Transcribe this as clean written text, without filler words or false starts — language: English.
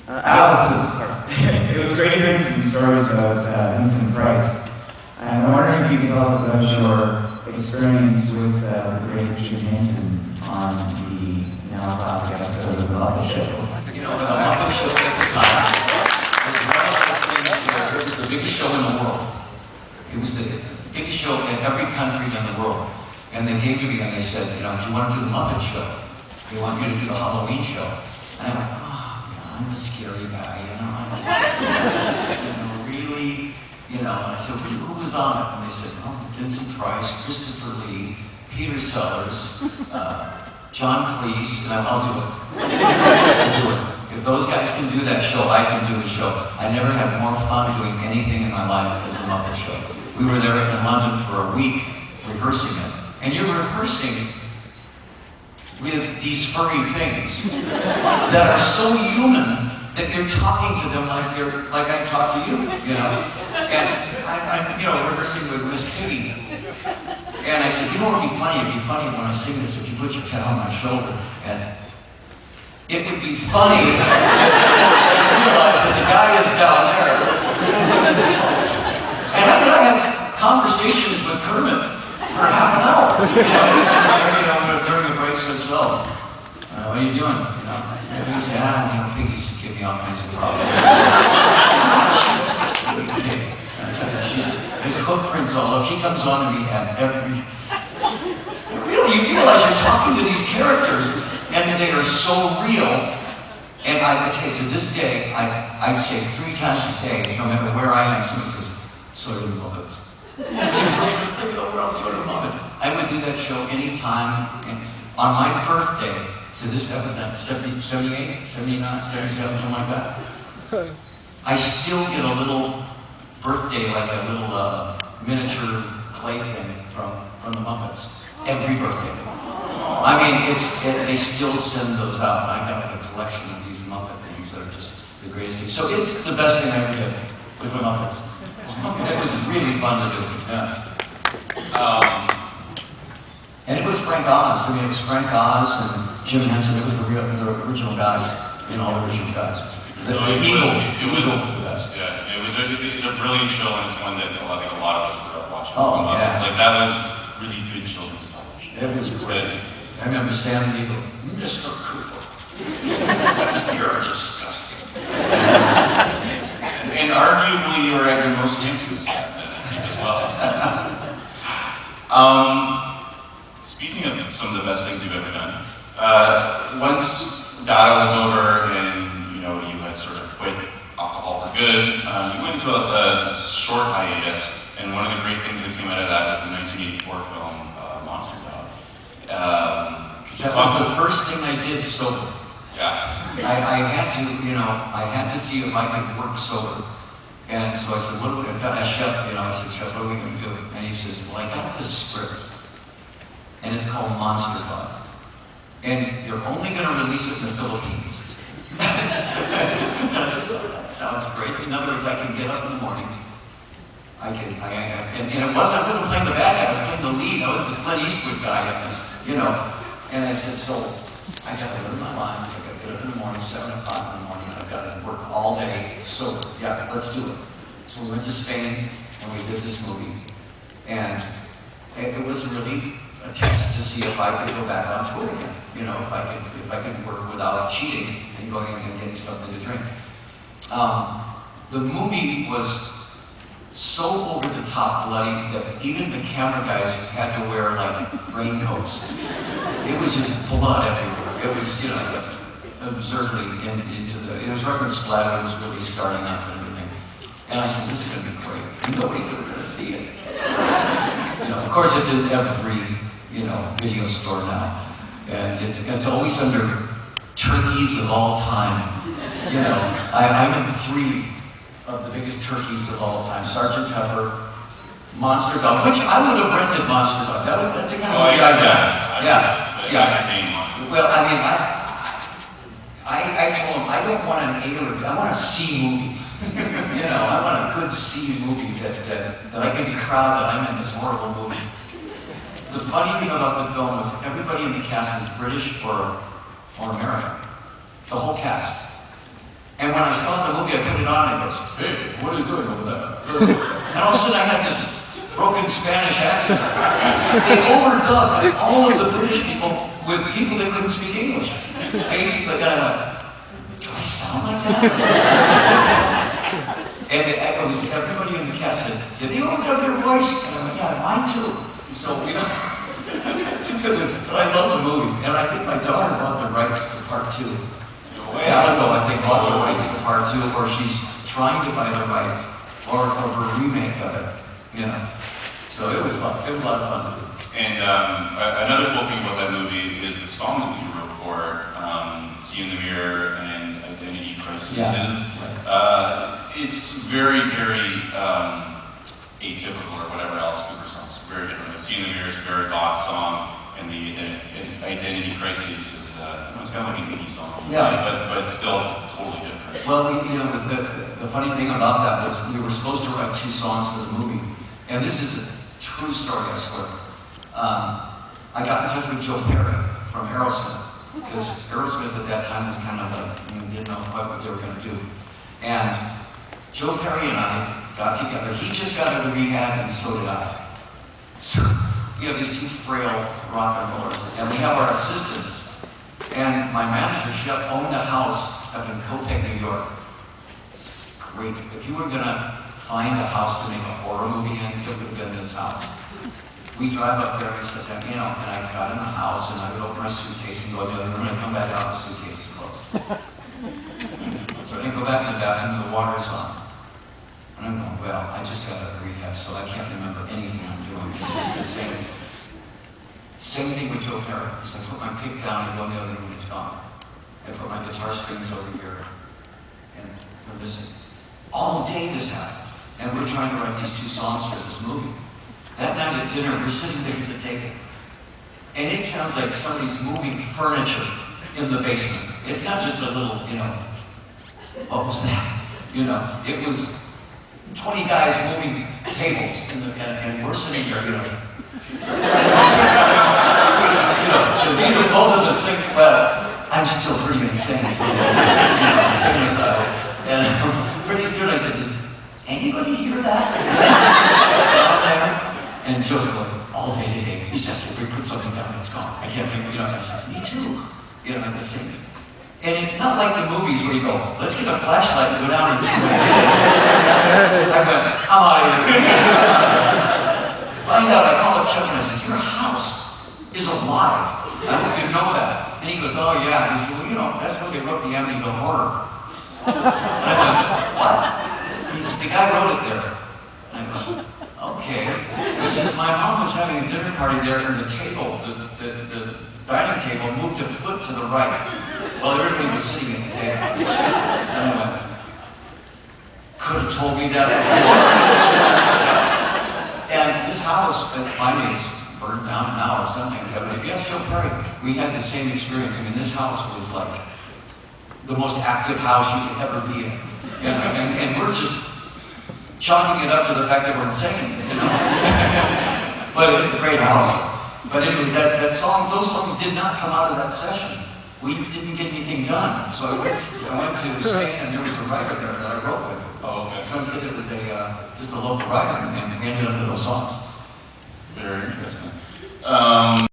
Alice, it was great hearing some stories about Vincent Price. And I'm wondering if you could tell us about your experience with the great Jim Henson on the now classic episode of The Muppet Show. You know, The Muppet Show at the time it was the biggest show in the world. It was the biggest show in every country in the world. And they came to me and they said, you know, do you want to do The Muppet Show? We want you to do the Halloween show. And I'm like, oh, I'm the scary guy, you know. Really, you know. And I said, well, who was on it? And they said, oh, Vincent Price, Christopher Lee, Peter Sellers, John Cleese, and I'll do it. I'll do it. If those guys can do that show, I can do the show. I never had more fun doing anything in my life as The Muppet Show. We were there in London for a week rehearsing it. And you're rehearsing with these furry things that are so human that you're talking to them like I talk to you, you know. And I'm, you know, rehearsing with Miss Piggy. And I said, you know what would be funny? It'd be funny when I sing this if you put your cat on my shoulder. And it would be funny if I realize that the guy is down there. And I mean, I have conversations with Kermit for half an hour. You know, he's just during the breaks as well. What are you doing? You know, and he said, you know, Piggy used to give me all kinds of problems. She's hook prints all over. She comes on to me at every. Really, you realize you're talking to these characters, and they are so real. And I tell you, to this day, I say 3 times a day, no matter where I am, someone says, "So are the Muppets." I would do that show anytime. And on my birthday, to this episode, 70, 78, 79, 77, something like that, I still get a little birthday, like a little miniature clay thing from the Muppets. Every birthday. I mean, they still send those out. I got like a collection of these Muppet things that are just the greatest things. So it's the best thing I ever did with the Muppets. It was really fun to do. Yeah. And it was Frank Oz. I mean, it was Frank Oz and Jim Henson. It was the original guys, you know, all the original guys. The Eagle was the best. Yeah, it's a brilliant show, and it's one that I think a lot of us grew up watching. Oh, yeah. It's like that was really good children's television. It was great. I remember Sam the Eagle, Mr. Cooper, you're disgusting. And arguably, you were at your most incidents back then, I think, as well. Speaking of some of the best things you've ever done, once Dada was over and you had sort of quit alcohol for good, you went into a short hiatus, and one of the great things that came out of that was the 1984 film Monster Dog. That was the first thing I did sober. Yeah. I had to see if I could work sober. And so I said, what do we, I've got a chef, I said, Chef, what are we going to do? And he says, well, I got this script. And it's called Monster Dog. And you're only going to release it in the Philippines. I said, oh, that sounds great. In other words, I can get up in the morning. And I wasn't playing the bad guy, I was playing the lead. I was the Clint Eastwood guy in this, And I said, so I got to learn my lines. I got to get up in the morning, 7 o'clock in the morning. I've got to work all day sober. Yeah, let's do it. So we went to Spain and we did this movie. And it was really a test to see if I could go back on tour again. If I could work without cheating and going and getting something to drink. The movie was so over the top bloody that even the camera guys had to wear like raincoats. It was just blood everywhere. It was, absurdly into the, it was right when splatter was really starting up and everything. And I said, this is gonna be great. Nobody's ever gonna see it. Of course it's in every, video store now. And it's always under turkeys of all time. I'm in 3 of the biggest turkeys of all time. Sergeant Pepper, Monster Dog, which I would have rented Monster Dog. That's the kind of movie I got. Yeah. Well, I mean, I told him, I don't want an A or B, I want a C movie. I want a good C movie that I can be proud that I'm in this horrible movie. The funny thing about the film was everybody in the cast was British or American. The whole cast. And when I saw the movie, I put it on and it goes, "Hey, what are you doing over there?" And all of a sudden I had this broken Spanish accent. They overdubbed all of the British people with people that couldn't speak English. I used to like that, I'm like, do I sound like that? And it was everybody in the cast said, "Did they overdub your voice?" And I'm like, "Yeah, mine too." So we don't. But I love the movie, and I think my daughter bought the rights to part 2. I don't know, I think bought the rights to part 2, or she's trying to buy the rights, or a remake of it, you know. So it was fun. It was a lot of fun to do. And another cool thing about that movie is the songs that you wrote for See in the Mirror and Identity Crisis. Yeah. It's very, very atypical or whatever else Cooper songs. Very different. See in the Mirror is a very goth song, and the Identity Crisis is it's kind of like an indie song. Yeah. But it's still totally different. Well, the funny thing about that was we were supposed to write 2 songs for the movie, and this is a true story, I swear. I got in touch with Joe Perry from Aerosmith, because Aerosmith at that time was kind of like, we didn't know quite what they were going to do. And Joe Perry and I got together. He just got out of rehab, and so did I. So we have these 2 frail rock and rollers, and we have our assistants. And my manager, Shep, owned a house up in Copeg, New York. It's great. If you were going to find a house to make a horror movie in, it would have been this house. We drive up there, and and I got in the house, and I would open my suitcase and go to the other room, and I'd come back out, the suitcase is closed. So I didn't go back in the bathroom, the water's on. And I'm going, well, I just got out of rehab, so I can't remember anything I'm doing. Same thing with Joe Perry. He's like, put my pick down and go in the other room, it's gone. I put my guitar strings over here, and we're missing. All day this happened. And we're trying to write these 2 songs for this movie. That night at dinner, we're sitting there at the table. And it sounds like somebody's moving furniture in the basement. It's not just a little, what was that? It was 20 guys moving tables, and we're sitting there, both of us think, well, I'm still pretty insane. And pretty soon I said, does anybody hear that? And Joe's like, all day today, he says, we put something down, it's gone. I can't think, I said, me too. Like the same. And it's not like the movies where you go, let's get a flashlight and go down and see what it is. I went, I'm out of here. Find out, I called up Chuck and I said, your house is alive. I don't even know that. And he goes, oh yeah. And he said, well, that's what they wrote the Amityville Horror. And I went, what? He says, the guy wrote it there. And I go, okay. He says, my mom was having a dinner party there, and the table, the dining table, moved a foot to the right while everybody was sitting at the table. And I went, could have told me that. And this house, finally, it's burned down now or something. But if you ask Joe Perry, we had the same experience. I mean, this house was like the most active house you could ever be in. And we're just chalking it up to the fact that we're insane, But it's a great house. But anyways, those songs did not come out of that session. We didn't get anything done. So I went to Spain, and there was a writer there that I wrote with. Oh, okay. Some kid that was just a local writer, and we ended up with those songs. Very interesting.